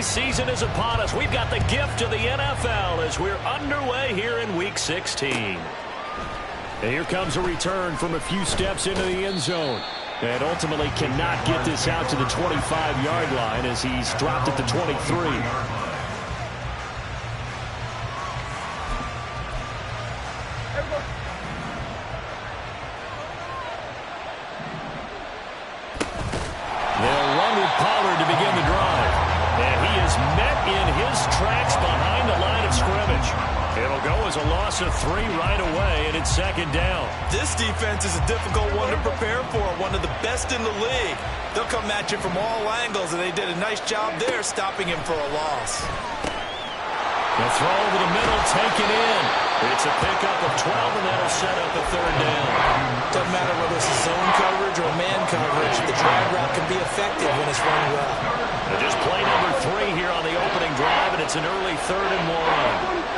preseason is upon us. We've got the gift of the NFL as we're underway here in Week 16. And here comes a return from a few steps into the end zone. And ultimately cannot get this out to the 25-yard line as he's dropped at the 23. A loss of 3 right away, and it's second down. This defense is a difficult one to prepare for, one of the best in the league. They'll come at you from all angles, and they did a nice job there stopping him for a loss. The throw over the middle, taken in. It's a pickup of 12, and that'll set up a third down. Doesn't matter whether it's zone coverage or man coverage, the drag route can be effective when it's run well. Just play number 3 here on the opening drive, and it's an early 3rd and 1.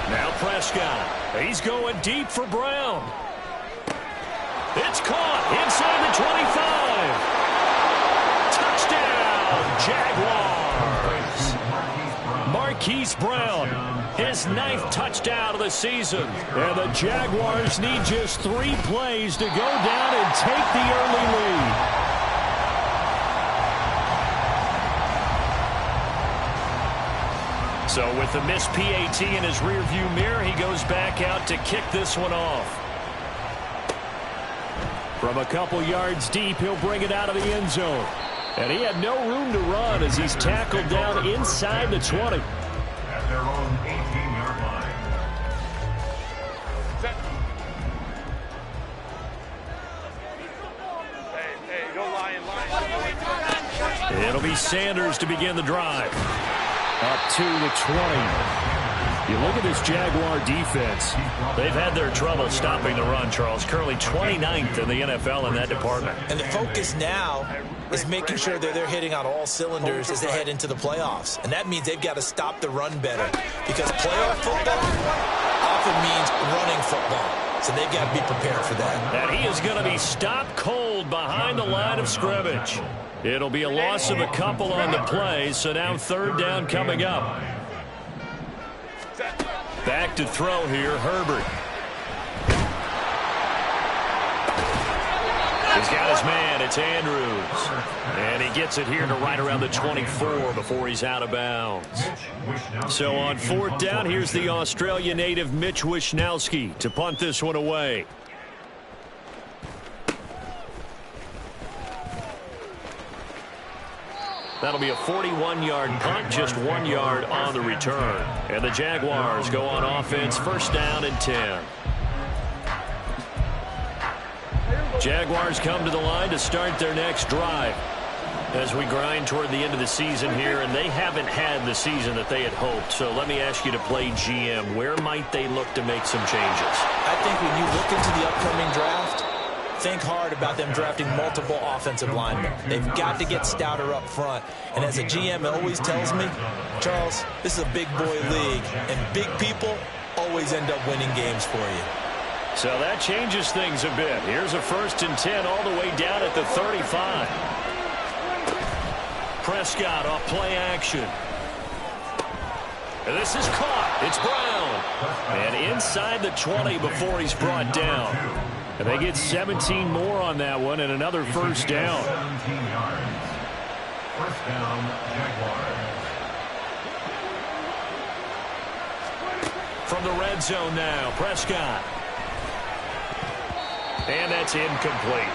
Now Prescott. He's going deep for Brown. It's caught inside the 25. Touchdown, Jaguars. Marquise Brown, his 9th touchdown of the season. And the Jaguars need just 3 plays to go down and take the early lead. So with the missed PAT in his rearview mirror, he goes back out to kick this one off. From a couple yards deep, he'll bring it out of the end zone. And he had no room to run as he's tackled down inside the 20. At their own 18-yard line. It'll be Sanders to begin the drive. Up to the 20. You look at this Jaguar defense. They've had their trouble stopping the run, Charles. Currently 29th in the NFL in that department. And the focus now is making sure that they're hitting on all cylinders as they head into the playoffs. And that means they've got to stop the run better. Because playoff football often means running football. So they've got to be prepared for that. And he is going to be stopped cold behind the line of scrimmage. It'll be a loss of a couple on the play, so now 3rd down coming up. Back to throw here, Herbert. He's got his man, it's Andrews. And he gets it here to right around the 24 before he's out of bounds. So on 4th down, here's the Australia native Mitch Wishnowsky to punt this one away. That'll be a 41-yard punt, just 1 yard on the return. And the Jaguars go on offense, 1st down and 10. Jaguars come to the line to start their next drive as we grind toward the end of the season here, and they haven't had the season that they had hoped. So let me ask you to play GM. Where might they look to make some changes? I think when you look into the upcoming draft, think hard about them drafting multiple offensive linemen. They've got to get stouter up front. And as a GM always tells me, Charles, this is a big boy league, and big people always end up winning games for you. So that changes things a bit. Here's a 1st and 10 all the way down at the 35. Prescott off play action. And this is caught. It's Brown. And inside the 20 before he's brought down. And they get 17 more on that one and another 1st down. 17 yards. 1st down, Jaguars. From the red zone now, Prescott. And that's incomplete.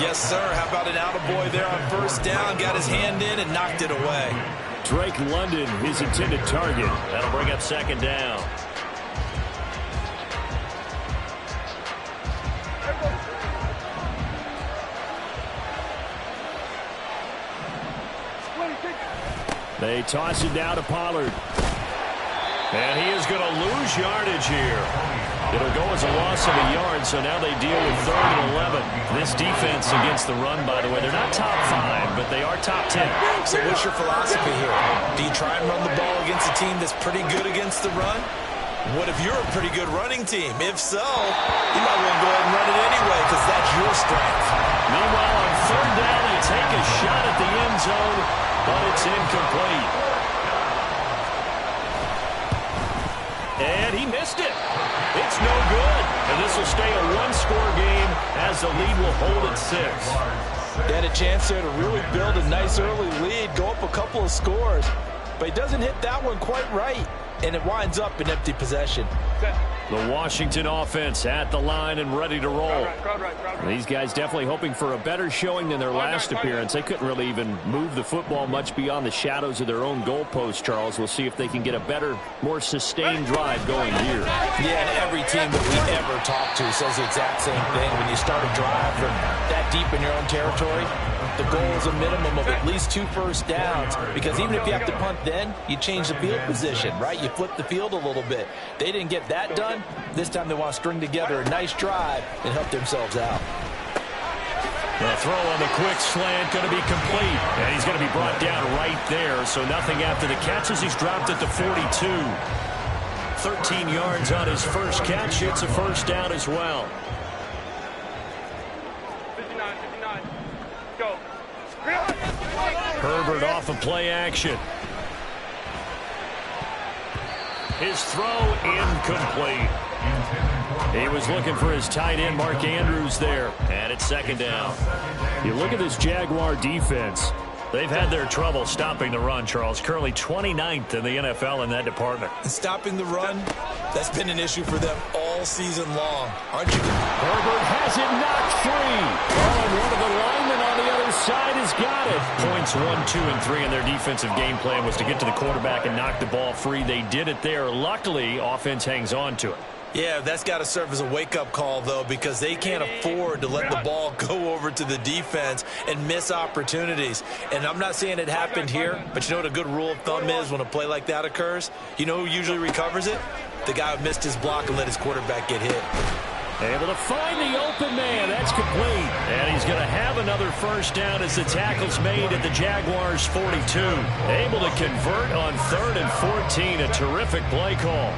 Yes, sir. How about an attaboy there on 1st down? Got his hand in and knocked it away. Drake London, his intended target. That'll bring up 2nd down. They toss it down to Pollard. And he is going to lose yardage here. It'll go as a loss of a yard, so now they deal with 3rd and 11. This defense against the run, by the way, they're not top 5, but they are top 10. So what's your philosophy here? Do you try and run the ball against a team that's pretty good against the run? What if you're a pretty good running team? If so, you might want to go ahead and run it anyway because that's your strength. Meanwhile, on 3rd down, they take a shot at the end zone. but it's incomplete. And he missed it. It's no good. And this will stay a one-score game as the lead will hold at 6. They had a chance there to really build a nice early lead, go up a couple of scores. But he doesn't hit that one quite right, and it winds up in empty possession. The Washington offense at the line and ready to roll. These guys definitely hoping for a better showing than their last appearance. They couldn't really even move the football much beyond the shadows of their own goalpost, Charles. We'll see if they can get a better, more sustained drive going here. Yeah, and every team that we ever talk to says the exact same thing. When you start a drive from that deep in your own territory, the goal is a minimum of at least 2 first downs, because even if you have to punt then, you change the field position, right? You flip the field a little bit. They didn't get that done. This time they want to string together a nice drive and help themselves out. The throw on the quick slant going to be complete. And he's going to be brought down right there, so nothing after the catch as he's dropped at the 42. 13 yards on his first catch. It's a first down as well. 59. Go. Herbert off of play action. His throw incomplete. He was looking for his tight end, Mark Andrews, there. And it's second down. You look at this Jaguar defense. They've had their trouble stopping the run, Charles. Currently 29th in the NFL in that department. And stopping the run, that's been an issue for them all season long. Aren't you? Herbert has it knocked free. Oh, and one of the linemen on the other side has got it. Points 1, 2, and 3 in their defensive game plan was to get to the quarterback and knock the ball free. They did it there. Luckily, offense hangs on to it. Yeah, that's got to serve as a wake-up call, though, because they can't afford to let the ball go over to the defense and miss opportunities. And I'm not saying it happened here, but you know what a good rule of thumb is when a play like that occurs? You know who usually recovers it? The guy who missed his block and let his quarterback get hit. Able to find the open man. That's complete. And he's going to have another first down as the tackle's made at the Jaguars' 42. Able to convert on 3rd and 14. A terrific play call.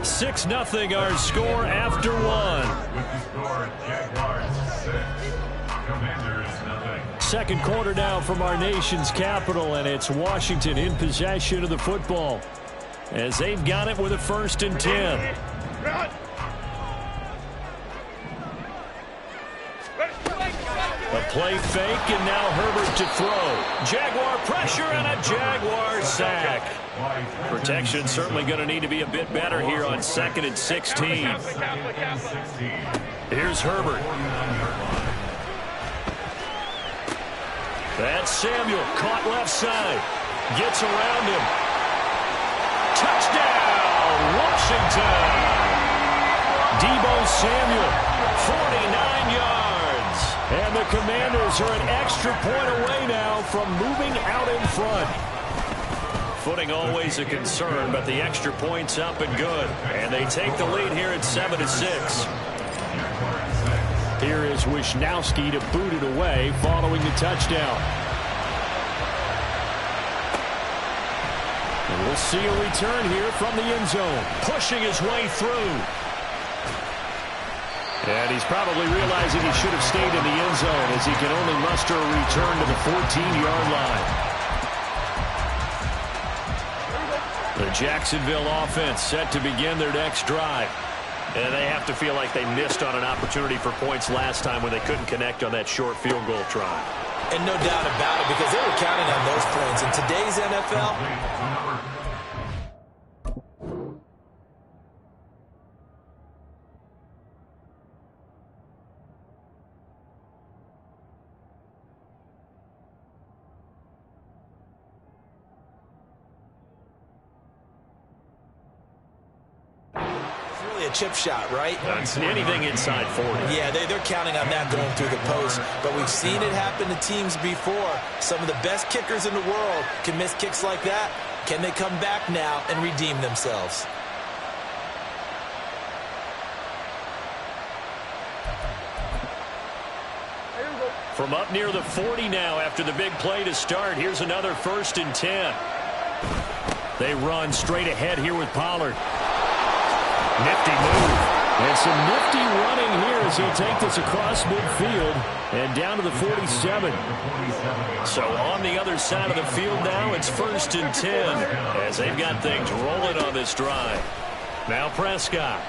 6-0 our score after 1. With the score, Jaguars 6, Commanders 0. Second quarter now from our nation's capital, and it's Washington in possession of the football as they've got it with a 1st and 10. A play fake, and now Herbert to throw. Jaguar pressure and a Jaguar sack. Protection certainly going to need to be a bit better here on 2nd and 16. Here's Herbert. That's Samuel, caught left side. Gets around him. Touchdown, Washington. Deebo Samuel, 49 yards. And the Commanders are an extra point away now from moving out in front. Footing always a concern, but the extra point's up and good. And they take the lead here at 7-6. Here is Wisnowski to boot it away following the touchdown. And we'll see a return here from the end zone. Pushing his way through. And he's probably realizing he should have stayed in the end zone as he can only muster a return to the 14-yard line. The Jacksonville offense set to begin their next drive. And they have to feel like they missed on an opportunity for points last time when they couldn't connect on that short field goal try. And no doubt about it, because they were counting on those points. In today's NFL, a chip shot, right? That's anything inside 40. Yeah, they're counting on that going through the post. But we've seen it happen to teams before. Some of the best kickers in the world can miss kicks like that. Can they come back now and redeem themselves? From up near the 40 now after the big play to start. Here's another 1st and 10. They run straight ahead here with Pollard. Nifty move. And some nifty running here as he'll take this across midfield and down to the 47. So on the other side of the field now, it's 1st and 10 as they've got things rolling on this drive. Now Prescott.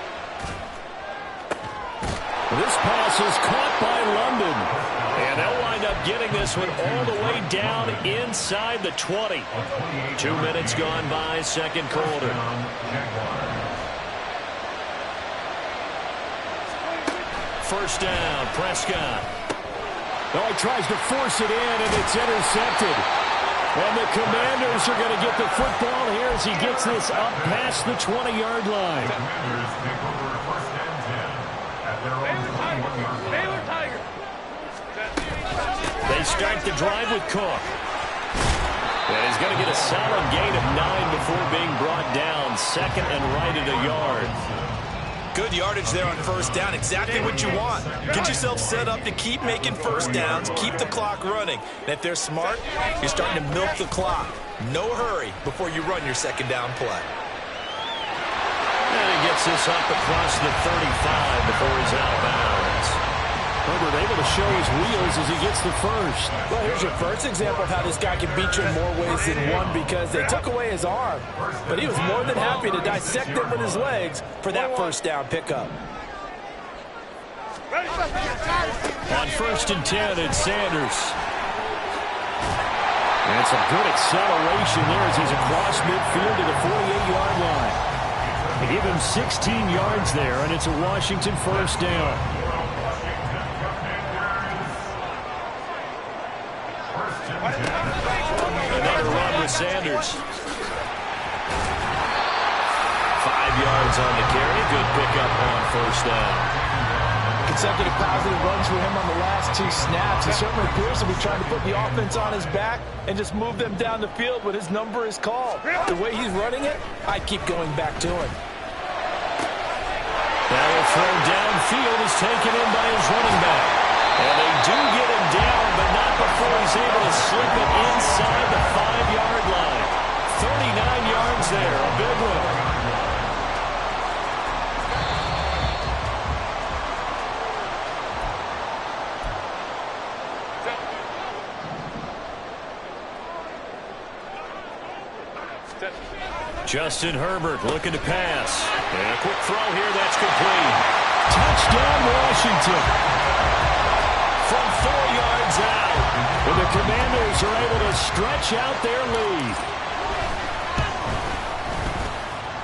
This pass is caught by London. And they'll wind up getting this one all the way down inside the 20. 2 minutes gone by, second quarter. First down, Prescott. Oh, he tries to force it in, and it's intercepted. And the Commanders are going to get the football here as he gets this up past the 20-yard line. Commanders take over 1st and 10 at their own 21-yard Baylor line. Tiger. They start the drive with Cook. And he's going to get a solid gain of 9 before being brought down. 2nd and right at a yard. Good yardage there on first down. Exactly what you want. Get yourself set up to keep making first downs, keep the clock running. And if they're smart, you're starting to milk the clock. No hurry before you run your second down play. And he gets this up across the 35 before he's out of bounds. Herbert able to show his wheels as he gets the first. Well, here's your first example of how this guy can beat you in more ways than one, because they took away his arm, but he was more than happy to dissect it with his legs for that first down pickup. On 1st and 10, it's Sanders. And some good acceleration there as he's across midfield to the 48-yard line. They give him 16 yards there, and it's a Washington first down. Another run with Sanders. 5 yards on the carry. Good pickup on first down. Consecutive positive runs for him on the last 2 snaps. He certainly appears to be trying to put the offense on his back and just move them down the field when his number is called. The way he's running it, I keep going back to him. Now a throw downfield is taken in by his running back. And they do get him down, but not before he's able to slip it inside the 5-yard line. 39 yards there, a big one. Justin Herbert looking to pass. And a quick throw here, that's complete. Touchdown, Washington. From 4 yards out, and the Commanders are able to stretch out their lead.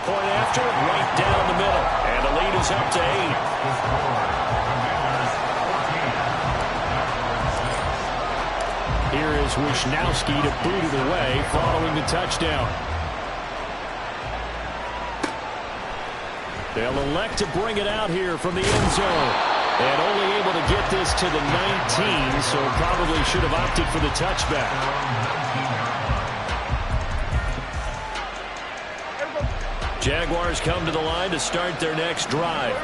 Point after, right down the middle, and the lead is up to 8. Here is Wisnowski to boot it away following the touchdown. They'll elect to bring it out here from the end zone. And only able to get this to the 19, so probably should have opted for the touchback. Jaguars come to the line to start their next drive.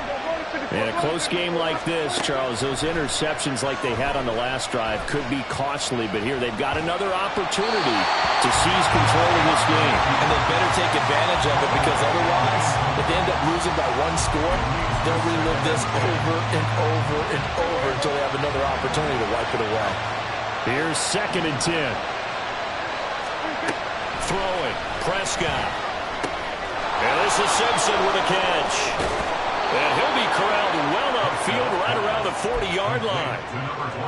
In a close game like this, Charles, those interceptions like they had on the last drive could be costly, but here they've got another opportunity to seize control of this game. And they better take advantage of it, because otherwise, if they end up losing by 1 score, they'll relive this over and over and over until they have another opportunity to wipe it away. Here's 2nd and 10. Throwing, Prescott. And this is Simpson with a catch. And he'll be corralled well upfield right around the 40-yard line.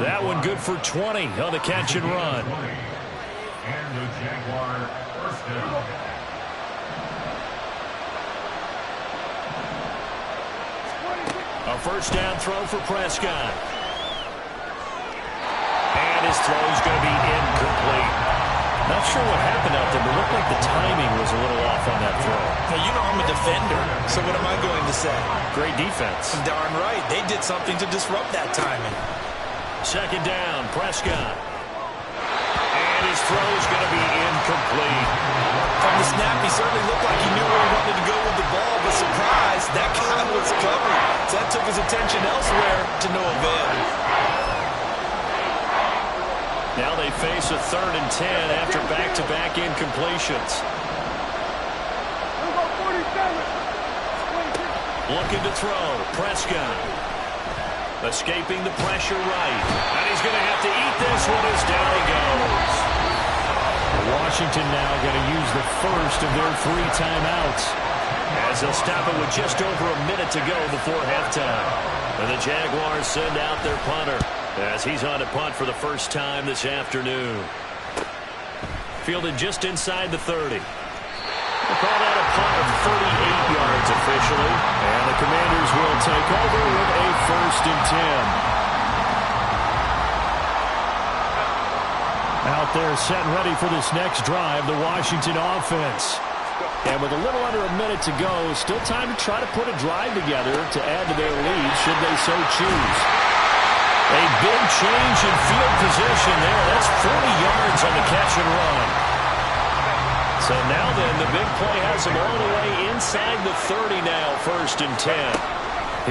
That one good for 20 on the catch and run. And the Jaguar first down. A first down throw for Prescott. And his throw is going to be incomplete. Not sure what happened out there, but it looked like the timing was a little off on that throw. Now, you know I'm a defender, so what am I going to say? Great defense. Darn right. They did something to disrupt that timing. 2nd down, Prescott. And his throw is going to be incomplete. From the snap, he certainly looked like he knew where he wanted to go with the ball, but surprise, that guy was covered. So that took his attention elsewhere to no avail. Now they face a 3rd and 10 after back-to-back incompletions. Looking to throw. Prescott. Escaping the pressure right. And he's going to have to eat this one as down he goes. Washington now going to use the first of their 3 timeouts, as they'll stop it with just over a minute to go before halftime. And the Jaguars send out their punter as he's on to punt for the first time this afternoon. Fielded just inside the 30. They call that a punt of 38 yards officially. And the Commanders will take over with a 1st and 10. Out there set and ready for this next drive, the Washington offense. And with a little under a minute to go, still time to try to put a drive together to add to their lead should they so choose. A big change in field position there. That's 40 yards on the catch and run. So now then, the big play has him all the way inside the 30 now, 1st and 10.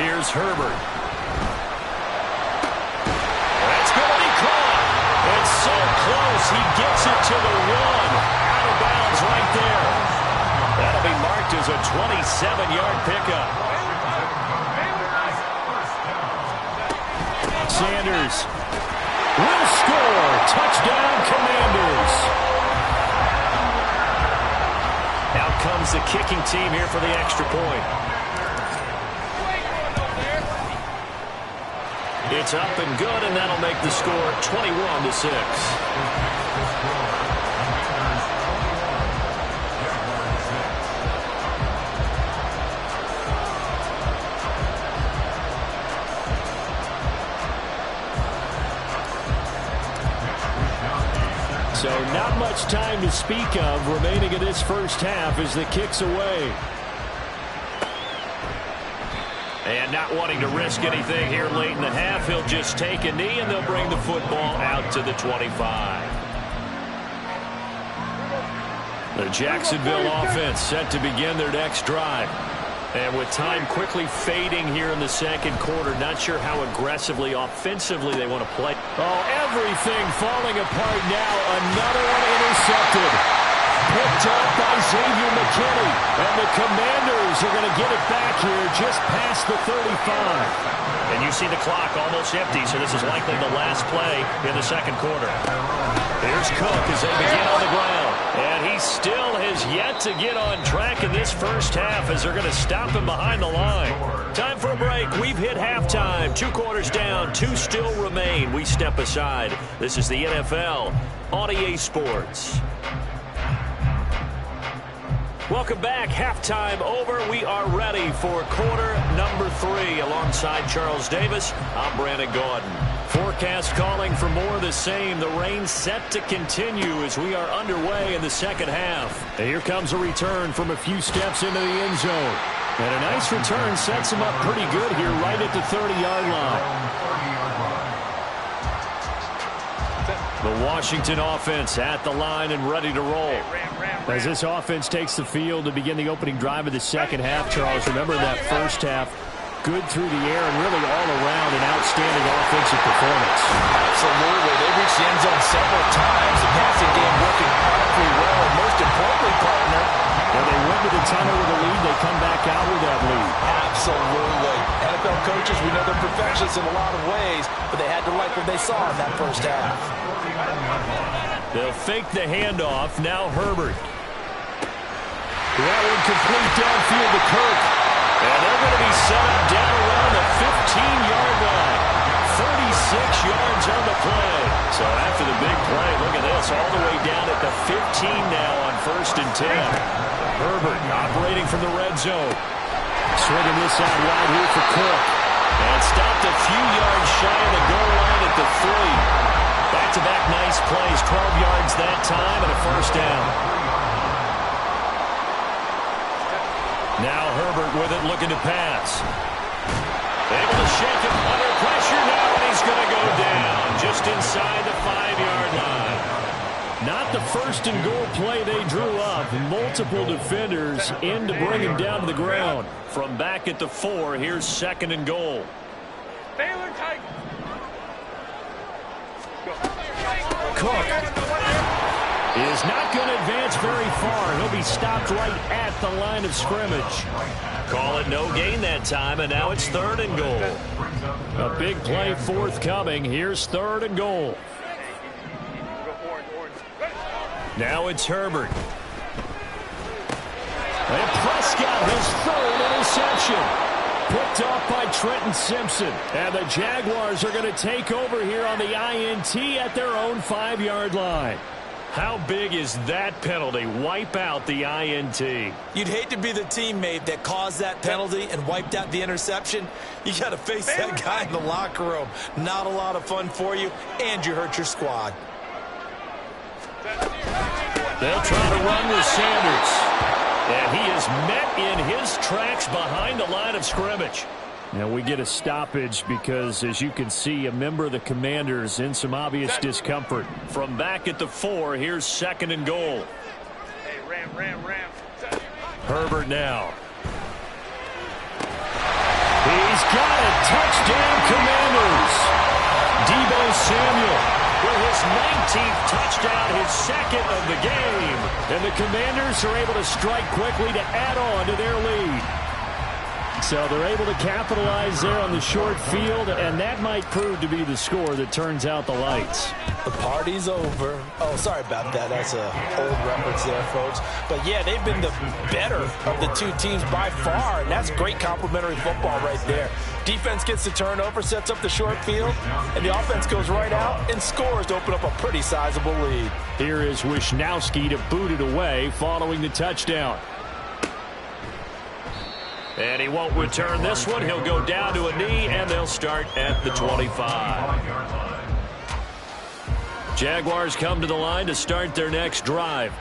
Here's Herbert. That's going to be caught. It's so close. He gets it to the 1. Out of bounds right there. That'll be marked as a 27-yard pickup. Sanders will score. Touchdown, Commanders. Out comes the kicking team here for the extra point. It's up and good, and that'll make the score 21-6. So not much time to speak of remaining in this first half as the kick's away. And not wanting to risk anything here late in the half, he'll just take a knee and they'll bring the football out to the 25. The Jacksonville offense set to begin their next drive. And with time quickly fading here in the second quarter, not sure how aggressively, offensively they want to play. Oh, everything falling apart now. Another one intercepted. Picked up by Xavier McKinney. And the Commanders are going to get it back here just past the 35. And you see the clock almost empty, so this is likely the last play in the second quarter. Here's Cook as they begin on the ground. And he still has yet to get on track in this first half as they're going to stop him behind the line. Time for a break. We've hit halftime. 2 quarters down. 2 still remain. We step aside. This is the NFL on EA Sports. Welcome back. Halftime over. We are ready for quarter number 3. Alongside Charles Davis, I'm Brandon Gordon. Forecast calling for more of the same. The rain set to continue as we are underway in the second half. And here comes a return from a few steps into the end zone. And a nice return sets him up pretty good here right at the 30-yard line. The Washington offense at the line and ready to roll. As this offense takes the field to begin the opening drive of the second half, Charles, remember that first half, good through the air and really all around an outstanding offensive performance. Absolutely. They reached the end zone several times. The passing game working powerfully well. And most importantly, partner, when they went to the tunnel with a lead, they come back out with that lead. Absolutely. NFL coaches, we know they're perfectionists in a lot of ways, but they had to like what they saw in that first half. They'll fake the handoff. Now Herbert. That one complete downfield to Kirk. And they're going to be set up down around the 15-yard line. 36 yards on the play. So after the big play, look at this, all the way down at the 15 now on 1st and 10. Herbert operating from the red zone. Swinging this out wide here for Cook. And stopped a few yards shy of the goal line at the 3. Back-to-back nice plays, 12 yards that time and a first down. Now Herbert with it, looking to pass. Able to shake him under pressure now, and he's going to go down just inside the 5-yard line. Not the first and goal play they drew up. Multiple defenders in to bring him down to the ground. From back at the 4, here's 2nd and goal. Cook. is not going to advance very far. He'll be stopped right at the line of scrimmage. Call it no gain that time, and now it's 3rd and goal. A big play forthcoming. Here's 3rd and goal. Now it's Herbert. And Prescott, his 3rd interception. Picked off by Trenton Simpson. And the Jaguars are going to take over here on the INT at their own 5-yard line. How big is that penalty? Wipe out the INT. You'd hate to be the teammate that caused that penalty and wiped out the interception. You got to face that guy in the locker room. Not a lot of fun for you, and you hurt your squad. They'll try to run with Sanders. And he is met in his tracks behind the line of scrimmage. Now we get a stoppage because, as you can see, a member of the Commanders in some obvious discomfort. From back at the 4, here's 2nd and goal. Hey, Ram. Herbert now. He's got it. Touchdown, Commanders. Deebo Samuel with his 19th touchdown, his 2nd of the game. And the Commanders are able to strike quickly to add on to their lead. So they're able to capitalize there on the short field, and that might prove to be the score that turns out the lights. The party's over. Oh, sorry about that. That's an old reference there, folks. But, yeah, they've been the better of the two teams by far, and that's great complimentary football right there. Defense gets the turnover, sets up the short field, and the offense goes right out and scores to open up a pretty sizable lead. Here is Wisnowski to boot it away following the touchdown. And he won't return this one. He'll go down to a knee, and they'll start at the 25. Jaguars come to the line to start their next drive.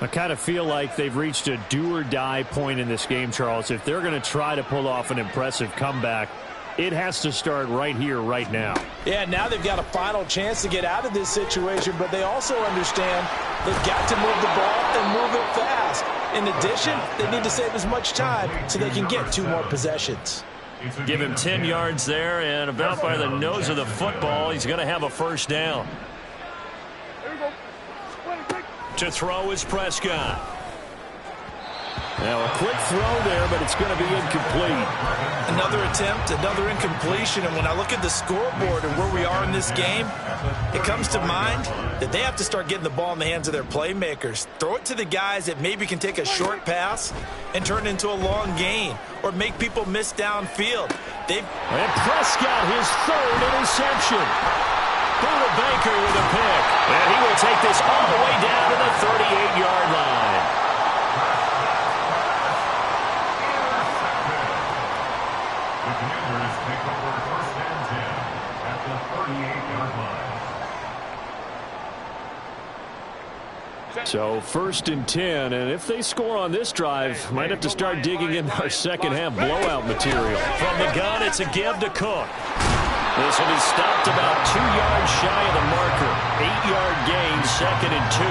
I kind of feel like they've reached a do-or-die point in this game, Charles. If they're going to try to pull off an impressive comeback, it has to start right here, right now. Yeah, now they've got a final chance to get out of this situation, but they also understand they've got to move the ball and move it fast. In addition, they need to save as much time so they can get 2 more possessions. Give him 10 yards there, and about by the nose of the football, he's going to have a 1st down. To throw is Prescott. Now a quick throw there, but it's going to be incomplete. Another attempt, another incompletion, and when I look at the scoreboard and where we are in this game, it comes to mind that they have to start getting the ball in the hands of their playmakers. Throw it to the guys that maybe can take a short pass and turn it into a long gain or make people miss downfield. And Prescott, his 3rd interception. Buda Baker with a pick. And he will take this all the way down to the 38-yard line. The Commanders take over 1st and 10 at the 38-yard line. So 1st and 10, and if they score on this drive, might have to start digging in our second-half blowout material. From the gun, it's a give to Cook. This one is stopped about 2 yards shy of the marker. 8-yard gain, 2nd and 2.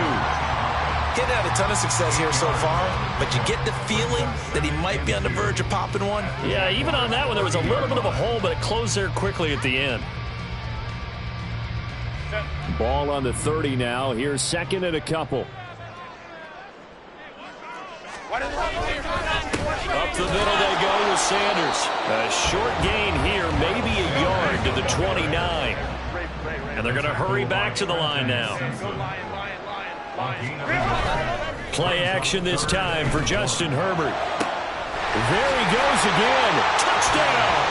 Getting had a ton of success here so far, but you get the feeling that he might be on the verge of popping one. Yeah, even on that one, there was a little bit of a hole, but it closed there quickly at the end. Ball on the 30 now. Here's 2nd and a couple. Up the middle they go with Sanders. A short gain here, maybe a yard to the 29. And they're going to hurry back to the line now. Play action this time for Justin Herbert. There he goes again. Touchdown!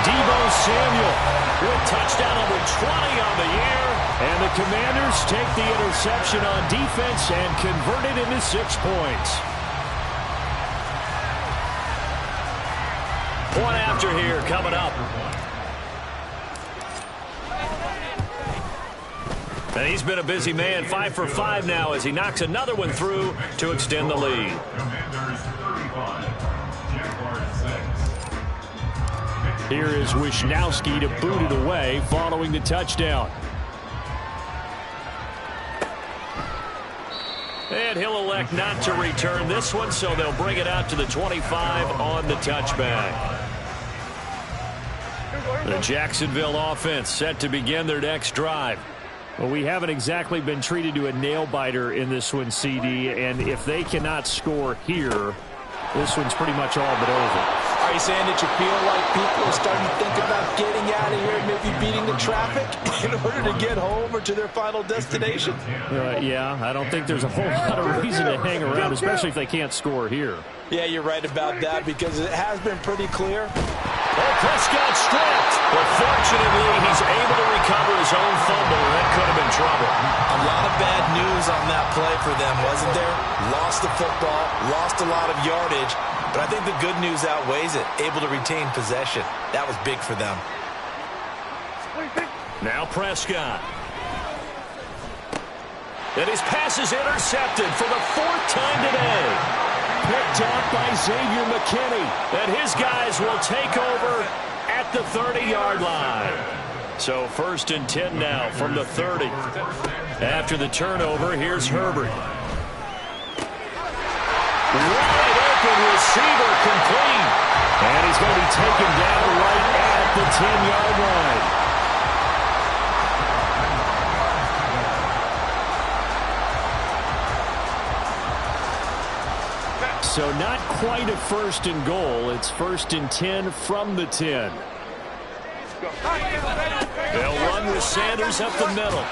Deebo Samuel with touchdown number 20 on the year. And the Commanders take the interception on defense and convert it into 6 points. One after here coming up. And he's been a busy man, 5 for 5 now as he knocks another one through to extend the lead. Commanders 35, Jaguars 6. Here is Wisnowski to boot it away following the touchdown. And he'll elect not to return this one, so they'll bring it out to the 25 on the touchback. The Jacksonville offense set to begin their next drive. Well, we haven't exactly been treated to a nail-biter in this one, CD, and if they cannot score here, this one's pretty much all but over. Are you saying that you feel like people are starting to think about getting out of here and maybe beating the traffic in order to get home or to their final destination? Yeah, I don't think there's a whole lot of reason to hang around, especially if they can't score here. Yeah, you're right about that because it has been pretty clear. Oh, Prescott stripped. But fortunately, he's able to recover his own fumble. That could have been trouble. A lot of bad news on that play for them, wasn't there? Lost the football, lost a lot of yardage, but I think the good news outweighs it. Able to retain possession. That was big for them. Now Prescott. And his pass is intercepted for the 4th time today. Picked up by Xavier McKinney. And his guys will take over at the 30-yard line. So 1st and 10 now from the 30. After the turnover, here's Herbert. Wide open receiver complete. And he's going to be taken down right at the 10-yard line. So not quite a 1st and goal. It's 1st and 10 from the 10. They'll run with Sanders up the middle.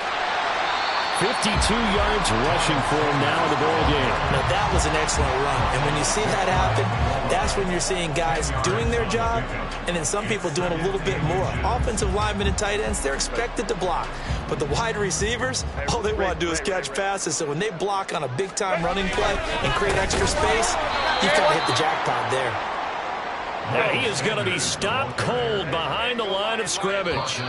52 yards rushing for him now in the ball game. Now, that was an excellent run. And when you see that happen, that's when you're seeing guys doing their job and then some people doing a little bit more. Offensive linemen and tight ends, they're expected to block. But the wide receivers, all they want to do is catch passes. So when they block on a big-time running play and create extra space, you've got to hit the jackpot there. Now he is going to be stopped cold behind the line of scrimmage.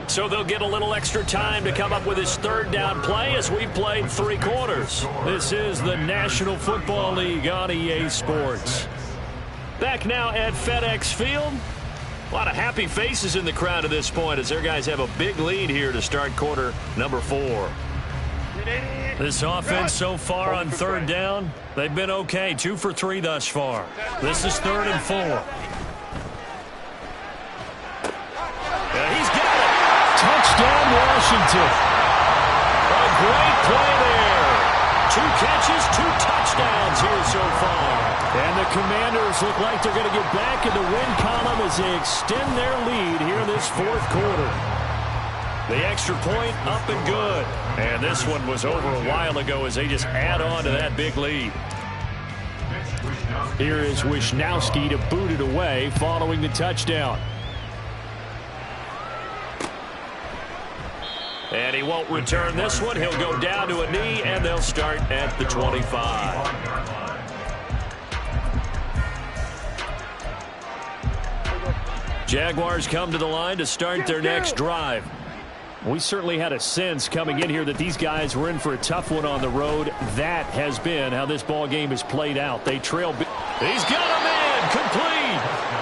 So they'll get a little extra time to come up with his 3rd down play as we played 3 quarters. This is the National Football League on EA Sports. Back now at FedEx Field. A lot of happy faces in the crowd at this point as their guys have a big lead here to start quarter number 4. This offense so far on 3rd down, they've been okay. 2 for 3 thus far. This is 3rd and 4. He's got it. Touchdown, Washington. A great play there. 2 catches, 2 touchdowns here so far. And the Commanders look like they're going to get back in the win column as they extend their lead here in this 4th quarter. The extra point up and good. And this one was over a while ago as they just add on to that big lead. Here is Wisnowski to boot it away following the touchdown. And he won't return this one. He'll go down to a knee, and they'll start at the 25. Jaguars come to the line to start their next drive. We certainly had a sense coming in here that these guys were in for a tough one on the road. That has been how this ball game has played out. They trail. He's got a man complete.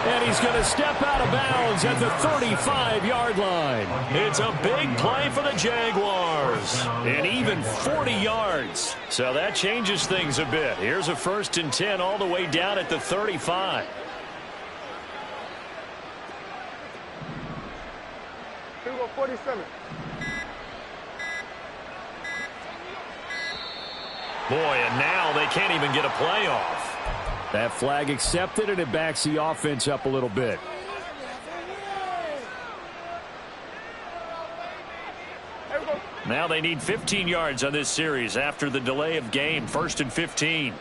And he's going to step out of bounds at the 35-yard line. It's a big play for the Jaguars. And even 40 yards. So that changes things a bit. Here's a 1st and 10 all the way down at the 35. Here we go, 47. Boy, and now they can't even get a play off. That flag accepted, and it backs the offense up a little bit. Now they need 15 yards on this series after the delay of game. 1st and 15.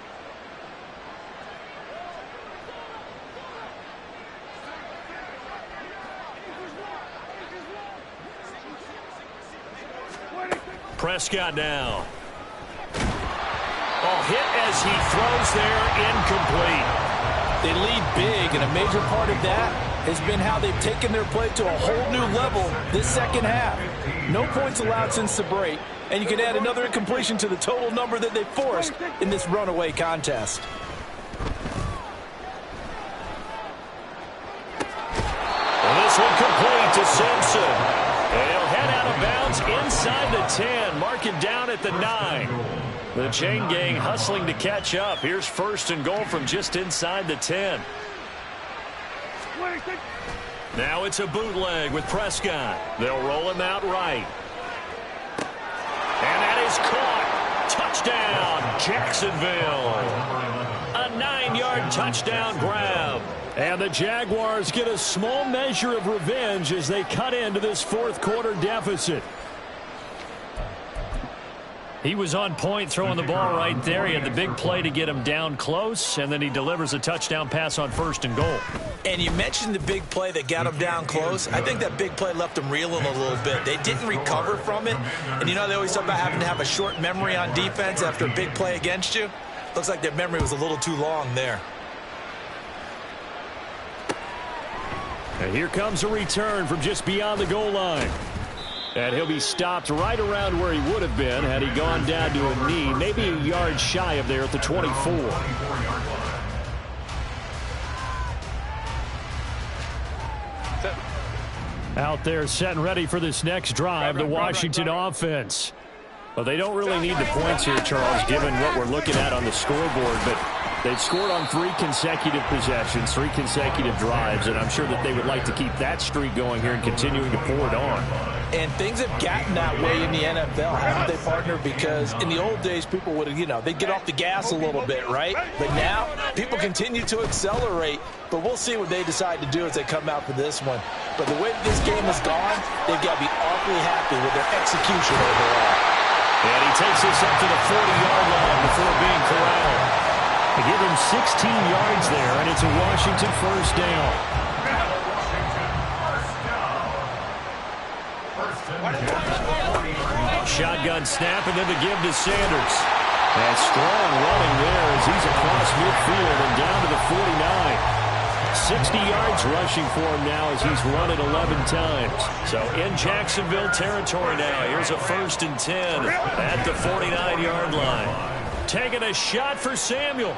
Prescott now. Oh, hit as he throws there, incomplete. They lead big, and a major part of that has been how they've taken their play to a whole new level this 2nd half. No points allowed since the break, and you can add another incompletion to the total number that they forced in this runaway contest. Well, this one complete to Simpson. And he'll head out of bounds inside the 10, mark it down at the 9. The chain gang hustling to catch up. Here's 1st and goal from just inside the 10. Now it's a bootleg with Prescott. They'll roll him out right. And that is caught. Touchdown, Jacksonville. A 9-yard touchdown grab. And the Jaguars get a small measure of revenge as they cut into this fourth quarter deficit. He was on point throwing the ball right there. He had the big play to get him down close, and then he delivers a touchdown pass on 1st and goal. And you mentioned the big play that got him down close. I think that big play left him reeling a little bit. They didn't recover from it. And you know, they always talk about having to have a short memory on defense after a big play against you. Looks like their memory was a little too long there. And here comes a return from just beyond the goal line. And he'll be stopped right around where he would have been had he gone down to a knee, maybe a yard shy of there at the 24. Out there set and ready for this next drive, the Washington offense. Well, they don't really need the points here, Charles, given what we're looking at on the scoreboard, but they've scored on 3 consecutive possessions, 3 consecutive drives, and I'm sure that they would like to keep that streak going here and continuing to pour it on. And things have gotten that way in the NFL, haven't they, partner? Because in the old days, people would, they'd get off the gas a little bit, right? But now, people continue to accelerate, but we'll see what they decide to do as they come out for this one. But the way that this game has gone, they've got to be awfully happy with their execution overall. And he takes this up to the 40-yard line before being corralled. They give him 16 yards there, and it's a Washington first down. Shotgun snap, and then the give to Sanders. And strong running there as he's across midfield and down to the 49. 60 yards rushing for him now as he's run it 11 times. So in Jacksonville territory now. Here's a 1st and 10 at the 49-yard line. Taking a shot for Samuel.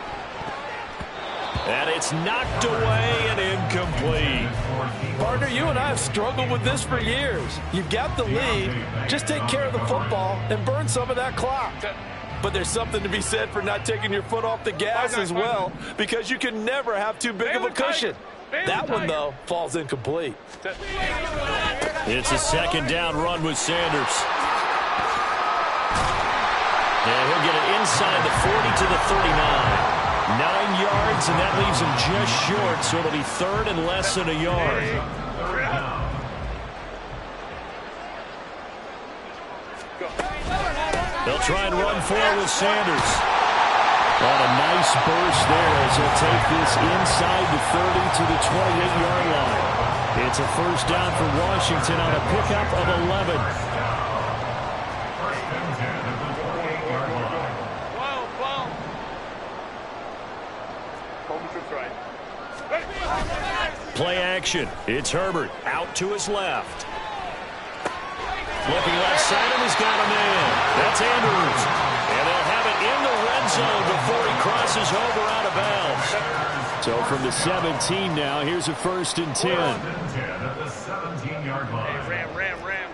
And it's knocked away and incomplete. Partner, you and I have struggled with this for years. You've got the lead. Just take care of the football and burn some of that clock. But there's something to be said for not taking your foot off the gas as well, because you can never have too big of a cushion. That one, though, falls incomplete. It's a 2nd down run with Sanders. And he'll get it inside the 40 to the 39. 9 yards, and that leaves him just short, so it'll be 3rd and less than a yard. They'll try and run forward with Sanders. On a nice burst there as he'll take this inside the 30 to the 28-yard line. It's a first down for Washington on a pickup of 11. Play action. It's Herbert out to his left. Looking left side, and he's got a man. That's Andrews. And they'll have it in the red zone before he crosses over out of bounds. So from the 17 now, here's a 1st and 10. At the 17-yard line. Hey, Ram.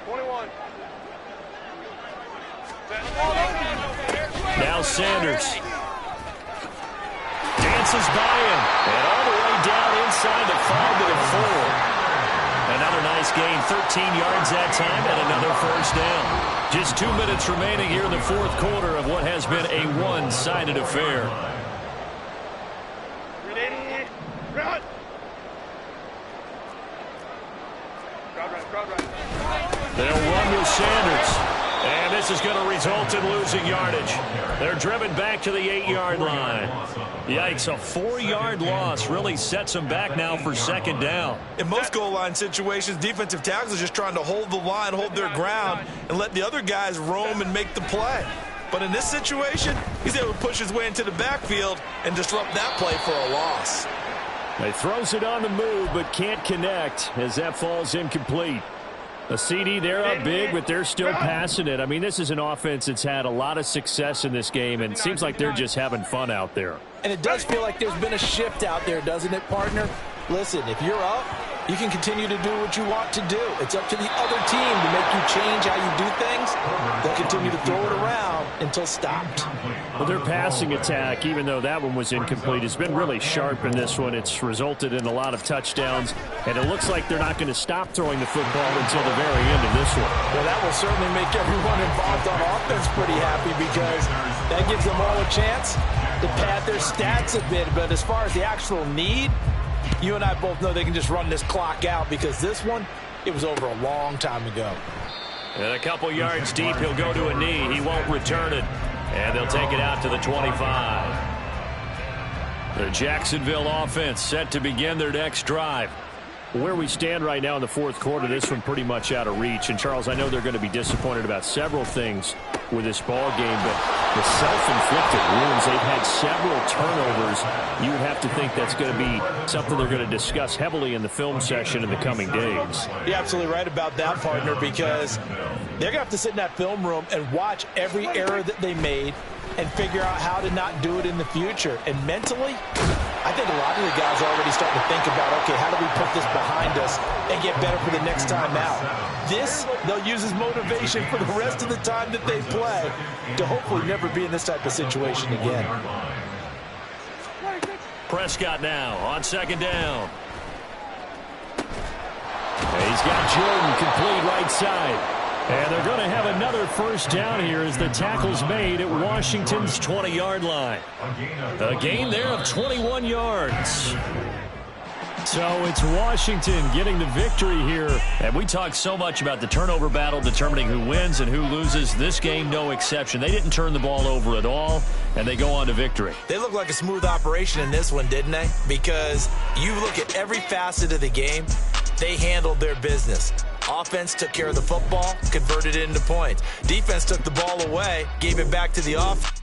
21. Now Sanders. Dances by him. And all the way down inside the 5 to the 4. Another nice gain, 13 yards that time, and another first down. Just 2 minutes remaining here in the fourth quarter of what has been a one-sided affair. They'll run with Sanders. And this is going to result in losing yardage. They're driven back to the 8-yard line. Yikes, a 4-yard loss really sets them back now for 2nd down. In most goal line situations, defensive tackles are just trying to hold the line, hold their ground, and let the other guys roam and make the play. But in this situation, he's able to push his way into the backfield and disrupt that play for a loss. He throws it on the move but can't connect as that falls incomplete. A CD, they're up big, but they're still passing it. I mean, this is an offense that's had a lot of success in this game, and it seems like they're just having fun out there. And it does feel like there's been a shift out there, doesn't it, partner? Listen, if you're up, You can continue to do what you want to do. It's up to the other team to make you change how you do things. They'll continue to throw it around until stopped. Well, their passing attack, even though that one was incomplete, has been really sharp in this one. It's resulted in a lot of touchdowns, and it looks like they're not going to stop throwing the football until the very end of this one. Well, that will certainly make everyone involved on offense pretty happy because that gives them all a chance to pad their stats a bit. But as far as the actual need, you and I both know they can just run this clock out because this one, it was over a long time ago. And a couple yards deep, he'll go to a knee. He won't return it. And they'll take it out to the 25. The Jacksonville offense set to begin their next drive. Where we stand right now in the fourth quarter, this one pretty much out of reach. And, Charles, I know they're going to be disappointed about several things with this ball game, but the self-inflicted wounds, they've had several turnovers. You would have to think that's going to be something they're going to discuss heavily in the film session in the coming days. You're absolutely right about that, partner, because they're going to have to sit in that film room and watch every error that they made and figure out how to not do it in the future. And mentally, I think a lot of the guys are already starting to think about, okay, how do we put this behind us and get better for the next time out? This, they'll use as motivation for the rest of the time that they play to hopefully never be in this type of situation again. Prescott now on second down. He's got Jordan complete right side. And they're going to have another first down here as the tackle's made at Washington's 20-yard line. A gain there of 21 yards. So it's Washington getting the victory here. And we talked so much about the turnover battle determining who wins and who loses. This game, no exception. They didn't turn the ball over at all, and they go on to victory. They look like a smooth operation in this one, didn't they? Because you look at every facet of the game, they handled their business. Offense took care of the football, converted it into points. Defense took the ball away, gave it back to the offense.